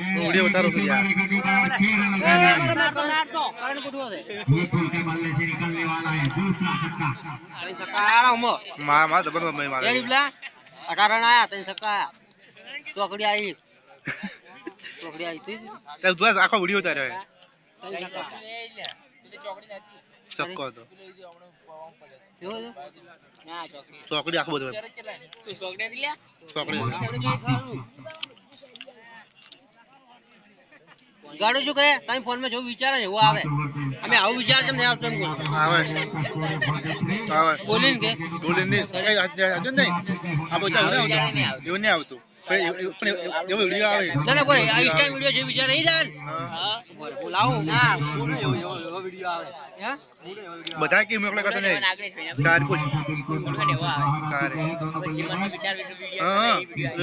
video उतारो फिर यार ये फूल के बल्ले से निकलने वाला है दूसरा छक्का मार मार दबन में मार 18 रन आया 3 छक्का आया ચોકડી આવી चल तू आखो वीडियो उतारो है सक्को तो ચોકડી આખો બધું ચોકડી ગાડું શું કહે તમે ફોન માં જો વિચારે છે એવું આવે અમે આવું વિચાર છે ને આવતો એમ આવે આવે બોલીને કે બોલીને કઈ આજુ નહીં આ બધા એવું નહીં આવતું પણ એવું વિડિયો આવે ના ના ભાઈ આ ઇન્સ્ટા વિડિયો છે વિચાર રહી જાય હા બોલાવો ના પૂરો એવો વિડિયો આવે હે બધા કે મોકલે કતો નહીં તાર પૂછ તારે હા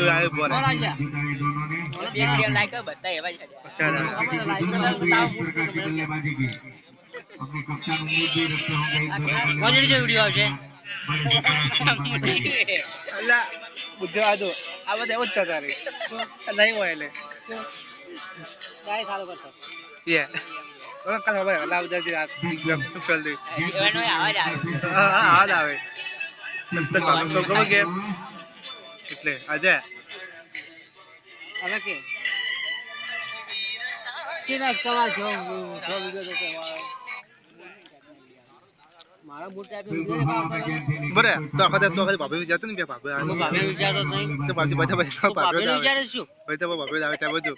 આય બોલે એક વિડિયો લાઈક કર બધા એવા જ बल्लेबाजी की अपने कप्तान उम्मीद भी रखते होंगे કોની જે વિડિયો આવશે અલ્લા બુદ્ધો આદો આ બધા એવું જ થતા રે નહીં હોય એટલે ગાય સાલો કરતો યે ઓલા કાલ હવે લાવ દે રાત ચલ દે એનો આવાજ આવે હા આવાજ આવે તક તો ગમે કે એટલે આજે હવે કે કેના તમાર જો વિડિયો તો મારા મોટા બરે તો આખા ભાભી વિચારતો ને કે ભાભી તો ભાભે વિચારતો નહીં તો ભાભી બધા ભાભે વિચારે શું ભાઈ તો ભાભી આવે ત્યાં બધું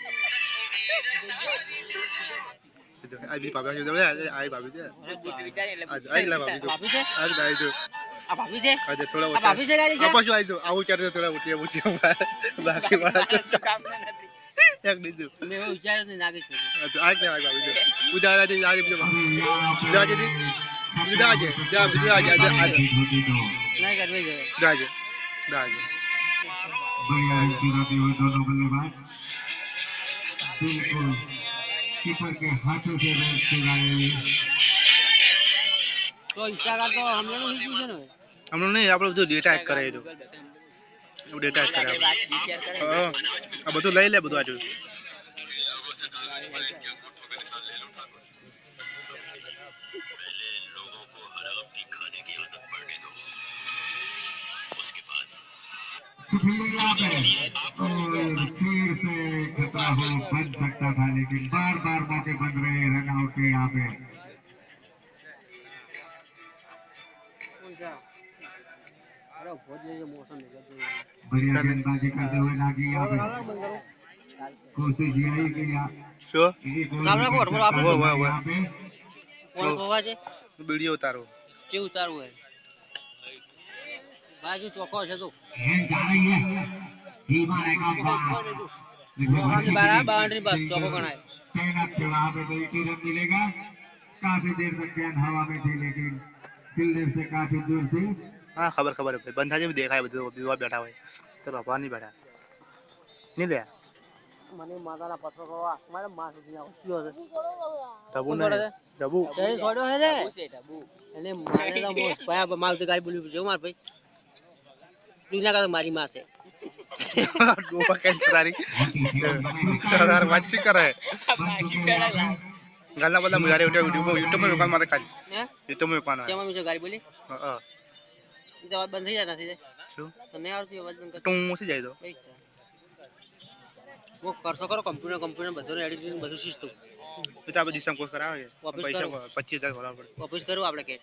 આ બી ભાભી જો આ ભાભી છે આઈ લા ભાભી ભાભી છે આ ભાઈ જો આ ભાભી છે આજે થોડા આ ભાભી છે ગાડી છે પાછું આવી જો આવું ચારે થોડા ઉઠીએ બાકી વાળા કામ નથી એક દીધું મેં એવું વિચાર્યું નહીં નાગેશ આ કે ભાભી જો ઉદાહરણ દે આજે બીજો જાજે દી જાજે નહીં કરવી જોઈએ જાજે बढ़िया चुराते हुए दोनों बल्लेबाज बिल्कुल कीपर के हाथों से रन चुराए हुए તો ઇન્સ્ટાગ્રામ તો હમણાં નું શીખ્યું છે ને હમણાં નહીં આપણે બધું ડેટા કરે એ ડેટા કરે આ બધું લઈ લે બધું આજુ फील्डिंग यहाँ पे और फिर से खतरा हो बन सकता था लेकिन बार बार मौके बन रहे रन आउट के यहाँ पे बढ़िया गेंदबाजी करते हुए नागी यहाँ पे कोशिश यही कि શું ચાલો કોર બોલો આપણે વાહ વાહ વાહ ફોન કોવા છે વિડિયો ઉતારો જે ઉતારવું હોય બાજુ ચોકો છે તો गेंद जा रही है ही मारेगा बाहर बाउंड्री बस चौको गणाए तैनात थे वहाँ पे मिल्की रन मिलेगा काफी देर तक गेंद हवा में थी लेकिन फील्डर से काफी दूर थी હા ખબર બંધ થાય છે દેખાય બધું બીવા બેઠા હોય તો બાપા નહીં બેઠા નહીં લે મને માતાના પથરો કવા મારે માર સુધી આવ્યો છે ડબુ ને ડબુ એ છોડ્યો હે ને એટલે મારે તો મોસ પાયા માલ તો ગાડી બોલી જો માર ભાઈ દુનિયા કા મારી મારશે ડોપા કેન્સર સરાર વાંચી કરે ગાલના બધા મુજારે YouTube में दुकान मारे खाली YouTube में दुकान है તેમાં મુજે ગાડી બોલી હા તો વાત બંધ થઈ જાય નથી શું તો નહીં આવતી અવાજ બંધ કર તો હું ઓછી જાય તો वो करसो करो कंप्यूटर બધું એડિટિંગ બધું શીખતું તો આપણે દિશા કોર્સ કરાવે પૈસા 25000 ભરવા પડે ઓફિસ કરું આપણે કે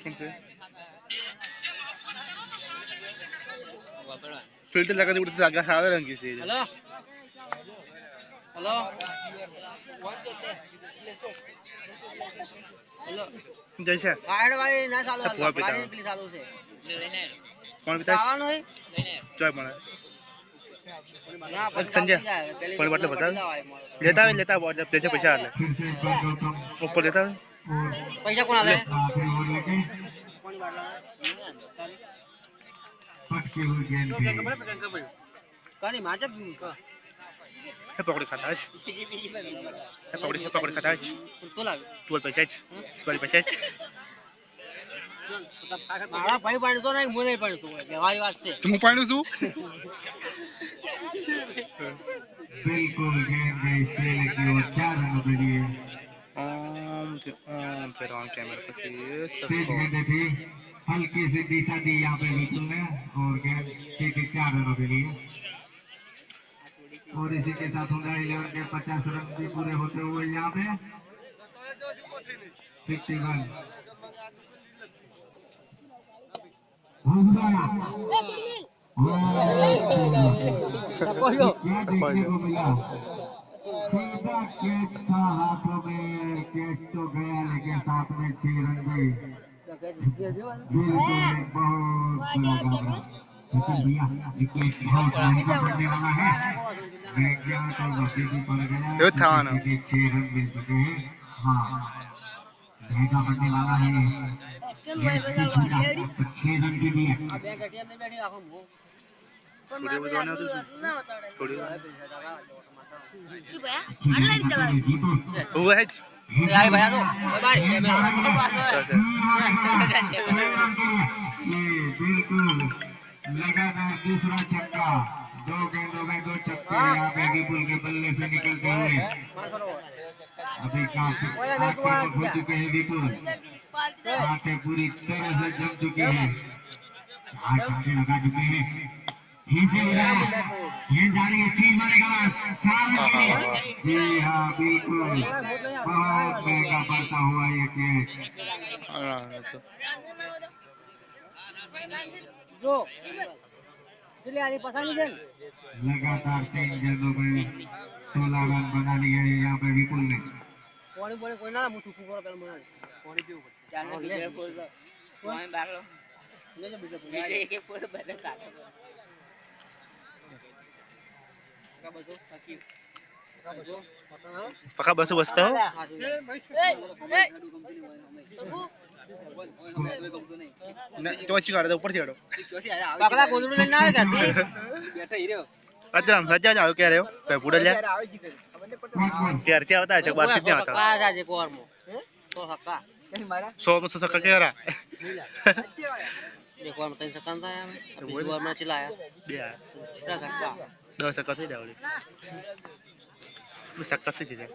कौन से फिल्टर लगा दे उड़ते जागा सावे रंग की से हेलो हेलो हेलो जैसे गाइड भाई ना चालू अब हुआ पिता गाड़ी प्लीज चालू છે कौन पिता આવવાનું હે चाय बना ના संजय પેલી कौन बाटले बता लेता है बहुत जब जैसे पैसा आ ले फिर से एक बार गौतम ऊपर लेता है और પૈસા કોણ આલે आखिरी ओवर लेके કોણ બાટલા पटकी हुई गेंद पे કની માજબ કો है पकड़ खाता है पकड़ खाता है તો લાવ टोल पैसा મારા ભાઈ પાડતો નહીં હું નહીં પાડતો કહેવાની વાત છે तुम पानी सु बिल्कुल गेंद गई स्पेलिंग की ओर 4 रनों के लिए फिर ऑन कैमरा पे से तेज गेंदें थी हल्की सी दिशा दी यहाँ पे विपुल ने और गेंद सीधी 4 रनों के लिए और इसी के साथ 11 के 50 रन भी पूरे होते हुए यहाँ पे 51 क्या देखने को मिला सीधा कैच था हाथों में कैच तो गया लेकिन साथ में 6 रन भी बिल्कुल एक बहुत बड़ा गाना भैया विकेट बहुत महंगा पड़ने वाला है वैज्ञानिक और वकील भी पड़ गया ये था ना 6 रन मिल चुके हैं हाँ महंगा पड़ने वाला है ये 6 रन की भी है આ બે ગટિયા નહીં બેઠી આખો હું थोड़ी वो दोने होते थोड़ी वो है આય ભયા તો બાય કેમેરા ये बिल्कुल लगातार दूसरा छक्का 2 गेंदों में 2 छक्के यहाँ पे विपुल के बल्ले से निकलते हुए अभी काफी आक्रामक हो चुके हैं विपुल आंखें पूरी तरह से जम चुकी हैं आज आगे लगा चुके हैं खींचे उड़ाया ये जारी है 3 मारेगा 4 जी हाँ बिल्कुल बहुत महंगा पड़ता हुआ ये कैच જો પેલી આલી પસાની છે लगातार 3 गेंदों में 16 रन बना लिए हैं यहाँ पे विपुल ने પાણી પાણી કોઈ ના હું સુકું કરો પેલા મને પાણી પીવું પડે ચાર ને બીજા કોઈ કોઈ બાકલો લેજો બીજો બીજો એક એક ફોટો બધા કાઢો કા બજો સાકી કા બજો पक्का बस बसता हो तो अच्छी गाड़ी ऊपर चढ़ो પકડા ગોદડું લઈને આવે કે બેઠા હીરો अच्छा हम सज्जा जाओ कह रहे हो पे पूरा ले क्या क्या होता है एक बार कितना होता है પક્કા જાજે કોરમો તો હક્કા કઈ મારા 100 में 100 का कह रहा એક વાર મતન સકાન થાય અમે બીજી વાર માં ચલાયા બે કેટલા હક્કા 10 टका થઈ જાવડી બસ ટકા થઈ જાય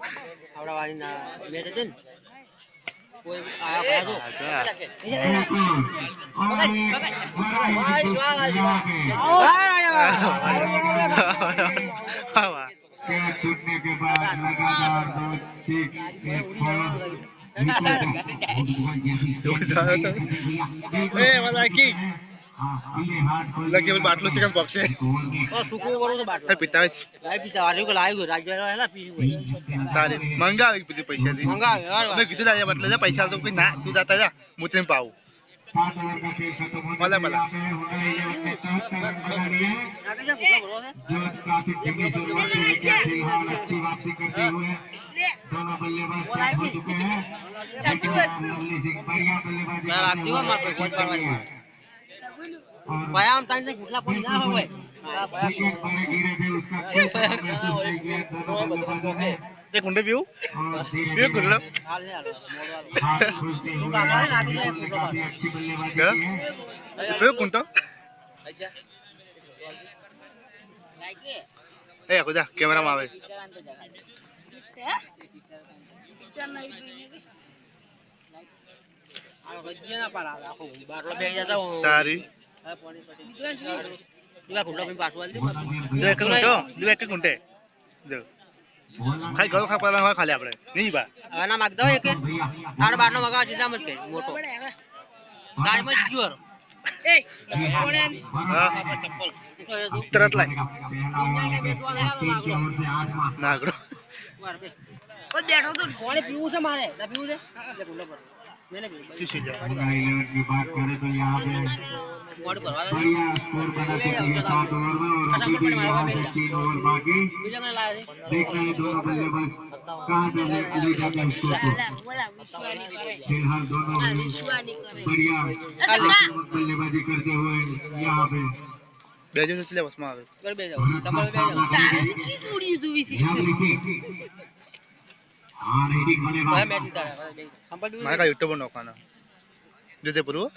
આવડા વાળી ના મેચ હતી ને કોઈ આયા ભયા તો कैच छूटने के बाद लगातार 2 6 एक ए वाला की लगे बाटलो से कम बॉक्स है ઓ સુકો વરો તો બાટલો पिताज લાઈ પીતા વાળી કો લાઈ ગયો રાજ્ય હેલા પીવું તારે મંગા આવી બધી પૈસા દી મંગા યાર મેં કીધું તારે બાટલે જા પૈસા તો કોઈ ના તું જાતા જા હું તને પાઉં 7 ओवर का खेल खत्म होने भला भला में हुनर 73 रन बना लिए આગે જા કેટલો ભરો છે जो काफी धीमी शुरुआत से लेकर फिलहाल अच्छी वापसी करते हुए दोनों बल्लेबाज तैयार हो चुके हैं लेकिन लवली सिंह बढ़िया बल्लेबाजी यार करते आगती हो मार पे कोई हुए परवाह और ભાઈ આમ તાઈને કેટલા પડી ના હોય विकेट बड़े गिरे थे उसका कोई असर महसूस नहीं किया दोनों बल्लेबाजों ने एक घंटे पीऊ और धीरे पीऊ धीरे कर लो હાલ ને હાલ મોડવા हाथ खोजते हुए विपुल ने काफी अच्छी बल्लेबाजी की है पीऊ कुंटो અચ્છા લાઈકે ए खुदा कैमरा में आवे આ ગજ્જે ના પાલા આખો બાટલો બેહી જતા तारी હા પાણી પડી પેલા ઘૂંટો પી પાછું આલ દે दो एक घंटे दो एक घंटे दो बोलना ખાલી ગળો ખા પેલા હોય ખાલી આપણે નહીં બા હવે ના માગ દો એક भैया 8/12 મગાવ સીધા મત કે મોટો કાજ મત જ્યોર એ કોણે હા તરત લાય तीन की ओर से 8 मार નાગડો વાર બે ઓ બેઠો તો કોણે પીવું છે મારે ના પીવું છે લે બોલો પર મેને પીવું ચૂસી જા 11 की बात करें तो यहाँ पे મોડ કરવા દે बढ़िया स्कोर बना के दिए 7 ओवर में और अभी भी यहाँ से 3 ओवर बाकी બીજા કને લાવે देखना है दोनों बल्लेबाज कहाँ जाके ले जाते हैं स्कोर को फिलहाल दोनों ही बढ़िया बल्लेबाजी करते हुए यहाँ पे બે જણ એટલે બસમાં આવે ઘર બે જાવ તમારે બે જાવ તારે કી છોડ્યું તું વિશે हाँ रेडिंग હવે बल्लेबाज મેચ ઉતારે બે સંપલ મારે કા યુટ્યુબર નોખાના જતે પૂરું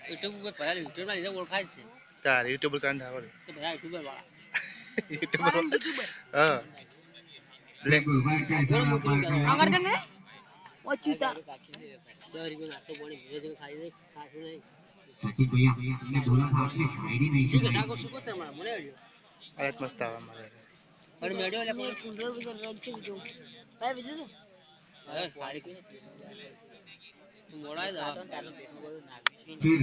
યુટ્યુબ ઉપર પહેલા યુટ્યુબ ના લીધે ઓળખાય છે તાર યુટ્યુબર કાંડ આવે તો બધા યુટ્યુબર વાળા યુટ્યુબર હા લે बिल्कुल बैट का इशारा अंपायर कर रहा है જંગે ઓ ચૂતા 10 રૂપિયા નાસ્તો પાણી ભેજ ખાઈ દે ખાશું નહીં सचिन भैया हमने बोला था आपने शायरी नहीं ઠીક सुनाई સાકો સુકો તે મને મને આયત મસ્ત આવે મારે પણ મેડ્યો લે કોઈ કુંડળ વિગર રજ છે બીજો ભાઈ બીજું શું અરે સારી કે મોડાય દા फिर